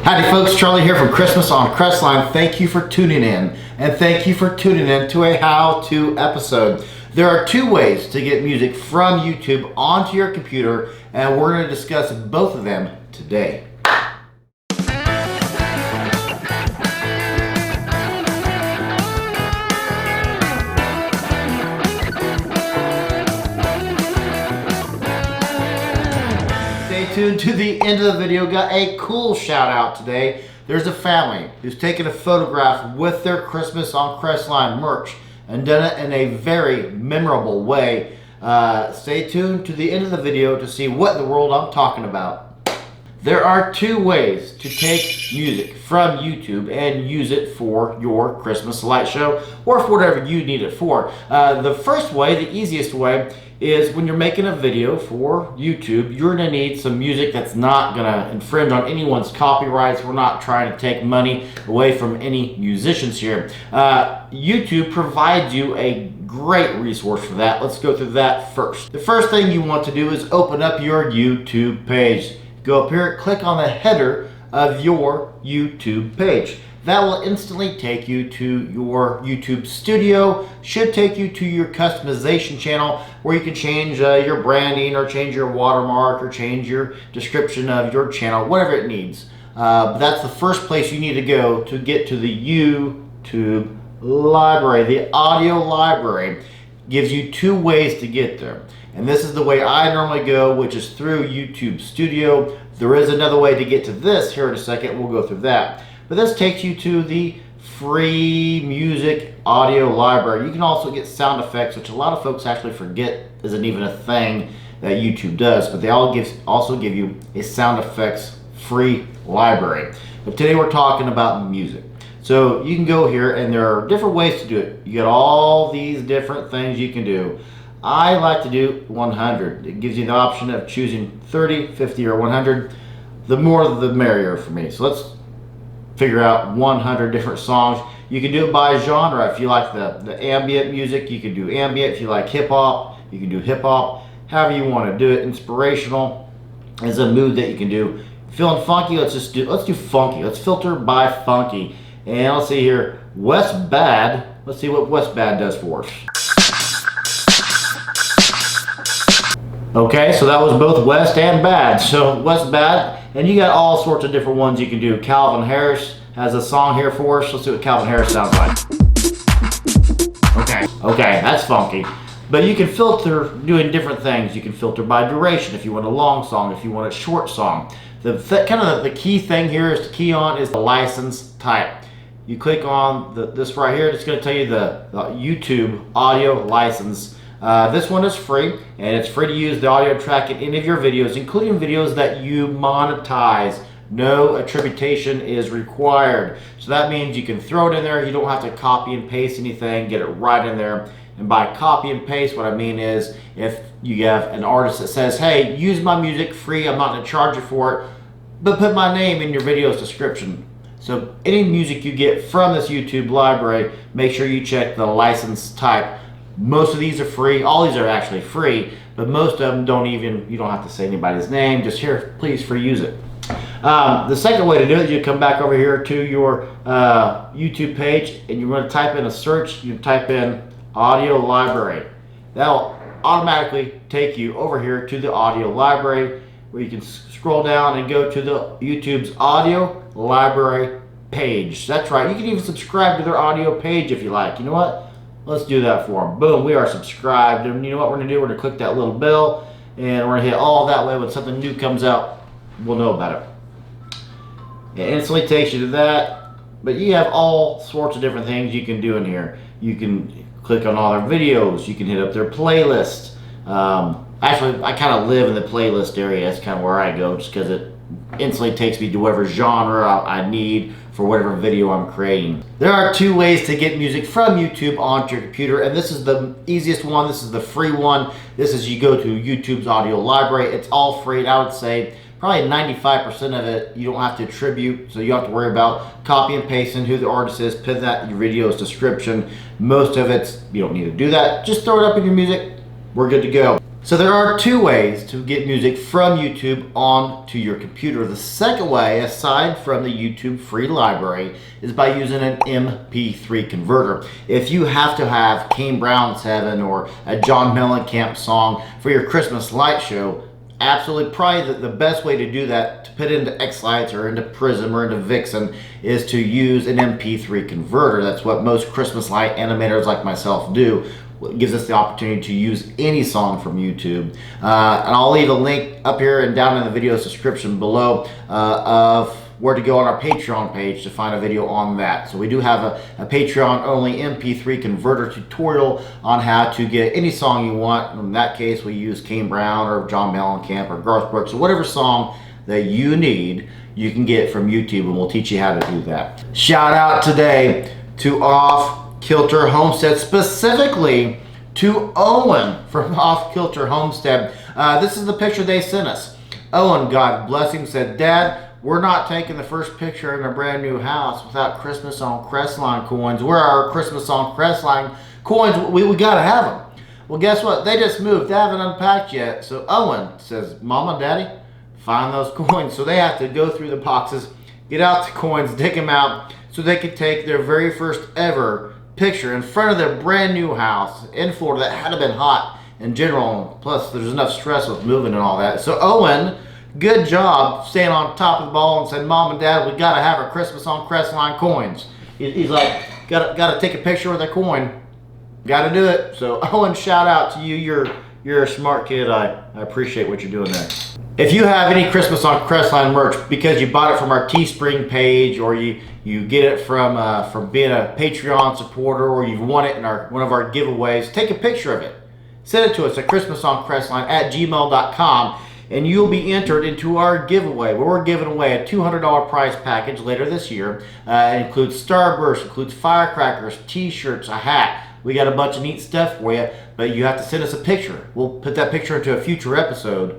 Howdy folks, Charlie here from Christmas on Crestline. Thank you for tuning in, and thank you for tuning in to a how-to episode. There are two ways to get music from YouTube onto your computer, and we're going to discuss both of them today. Stay tuned to the end of the video. Got a cool shout out today. There's a family who's taken a photograph with their Christmas on Crestline merch and done it in a very memorable way. Stay tuned to the end of the video to see what in the world I'm talking about. There are two ways to take music from YouTube and use it for your Christmas light show or for whatever you need it for. The first way, the easiest way, is when you're making a video for YouTube, you're going to need some music that's not going to infringe on anyone's copyrights. We're not trying to take money away from any musicians here. YouTube provides you a great resource for that. Let's go through that first. The first thing you want to do is open up your YouTube page. Go up here, click on the header of your YouTube page. That will instantly take you to your YouTube studio, should take you to your customization channel where you can change your branding or change your watermark or change your description of your channel, whatever it needs. But that's the first place you need to go to get to the YouTube library. The audio library gives you two ways to get there. And this is the way I normally go, which is through YouTube Studio. There is another way to get to this here in a second. We'll go through that. But this takes you to the free music audio library. You can also get sound effects, which a lot of folks actually forget isn't even a thing that YouTube does. But they also give you a sound effects free library. But today we're talking about music. So you can go here, and there are different ways to do it. You get all these different things you can do. I like to do 100. It gives you the option of choosing 30, 50, or 100. The more the merrier for me. So let's figure out 100 different songs. You can do it by genre. If you like the ambient music, you can do ambient. If you like hip hop, you can do hip hop. However you want to do it. Inspirational is a mood that you can do. Feeling funky, let's do funky. Let's filter by funky. And let's see here, West Bad. Let's see what West Bad does for us. Okay, so that was both West and Bad. So West Bad, and you got all sorts of different ones you can do. Calvin Harris has a song here for us. Let's see what Calvin Harris sounds like. Okay, that's funky. But you can filter doing different things. You can filter by duration if you want a long song, if you want a short song. The key thing here is to key on is the license type. You click on this right here, it's going to tell you the YouTube audio license. This one is free, and it's free to use the audio track in any of your videos, including videos that you monetize. No attribution is required. So that means you can throw it in there. You don't have to copy and paste anything. Get it right in there. And by copy and paste, what I mean is if you have an artist that says, hey, use my music free, I'm not going to charge you for it, but put my name in your video's description. So any music you get from this YouTube library, make sure you check the license type. Most of these are free. All these are actually free, but most of them you don't have to say anybody's name. Just here, please free use it. The second way to do it is you come back over here to your YouTube page, and you want to type in a search. You type in audio library. That'll automatically take you over here to the audio library, where you can scroll down and go to the YouTube's audio library page. That's right. You can even subscribe to their audio page if you like. You know what? Let's do that for them. Boom, we are subscribed. And you know what we're going to do? We're going to click that little bell, and we're going to hit all that way. When something new comes out, we'll know about it. It instantly takes you to that. But you have all sorts of different things you can do in here. You can click on all their videos. You can hit up their playlist. Actually, I kind of live in the playlist area. That's kind of where I go, just because it instantly takes me to whatever genre I need for whatever video I'm creating. There are two ways to get music from YouTube onto your computer, and this is the easiest one. This is the free one. This is you go to YouTube's audio library. It's all free, and I would say probably 95% of it you don't have to attribute, so you don't have to worry about copy and pasting who the artist is, put that in your video's description. Most of it's, you don't need to do that. Just throw it up in your music. We're good to go. So there are two ways to get music from YouTube onto your computer. The second way, aside from the YouTube free library, is by using an MP3 converter. If you have to have Kane Brown's Heaven or a John Mellencamp song for your Christmas light show, absolutely probably the best way to do that, to put into X-Lights or into Prism or into Vixen, is to use an MP3 converter. That's what most Christmas light animators like myself do. It gives us the opportunity to use any song from YouTube. And I'll leave a link up here and down in the video description below of where to go on our Patreon page to find a video on that. So we do have a Patreon only MP3 converter tutorial on how to get any song you want. In that case, we use Kane Brown or John Mellencamp or Garth Brooks, or whatever song that you need, you can get from YouTube, and we'll teach you how to do that. Shout out today to Off Kilter Homestead, specifically to Owen from Off Kilter Homestead. This is the picture they sent us. Owen, God bless him, said, "Dad, we're not taking the first picture in a brand new house without Christmas on Crestline coins. Where are our Christmas on Crestline coins? We gotta have them." Well, guess what? They just moved. They haven't unpacked yet. So Owen says, "Mama, Daddy, find those coins." So they have to go through the boxes, get out the coins, dig them out, so they could take their very first ever picture in front of their brand new house in Florida that had been hot in general. Plus, there's enough stress with moving and all that. So Owen, good job staying on top of the ball and said, "Mom and Dad, we gotta have our Christmas on Crestline coins." He's like, gotta take a picture with a coin. Gotta do it. So Owen, shout out to you. You're a smart kid. I appreciate what you're doing there. If you have any Christmas on Crestline merch because you bought it from our Teespring page, or you get it from being a Patreon supporter, or you've won it in one of our giveaways, take a picture of it. Send it to us at christmasoncrestline@gmail.com, and you'll be entered into our giveaway, where we're giving away a $200 prize package later this year. It includes Starburst, includes firecrackers, t-shirts, a hat. We got a bunch of neat stuff for you, but you have to send us a picture. We'll put that picture into a future episode.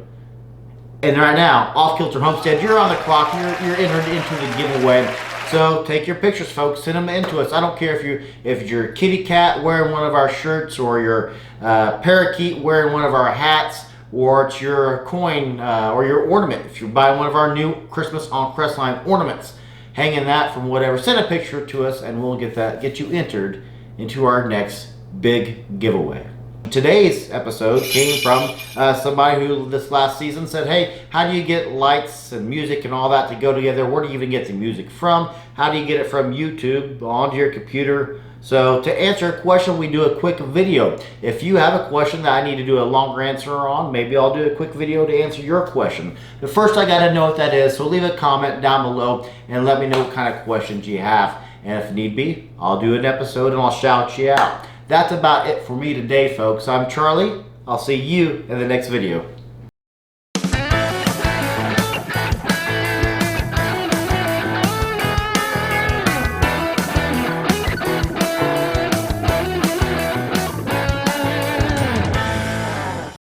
And right now, Off Kilter Homestead, you're on the clock. You're entered into the giveaway. So take your pictures, folks. Send them in to us. I don't care if you're a kitty cat wearing one of our shirts, or your parakeet wearing one of our hats, or it's your coin or your ornament. If you're buying one of our new Christmas on Crestline ornaments, hanging that from whatever, send a picture to us, and we'll get you entered into our next big giveaway. Today's episode came from somebody who this last season said, "Hey, how do you get lights and music and all that to go together? Where do you even get the music from? How do you get it from YouTube onto your computer?" So to answer a question, we do a quick video. If you have a question that I need to do a longer answer on, maybe I'll do a quick video to answer your question. But first, I got to know what that is, so leave a comment down below and let me know what kind of questions you have. And if need be, I'll do an episode and I'll shout you out. That's about it for me today, folks. I'm Charlie. I'll see you in the next video.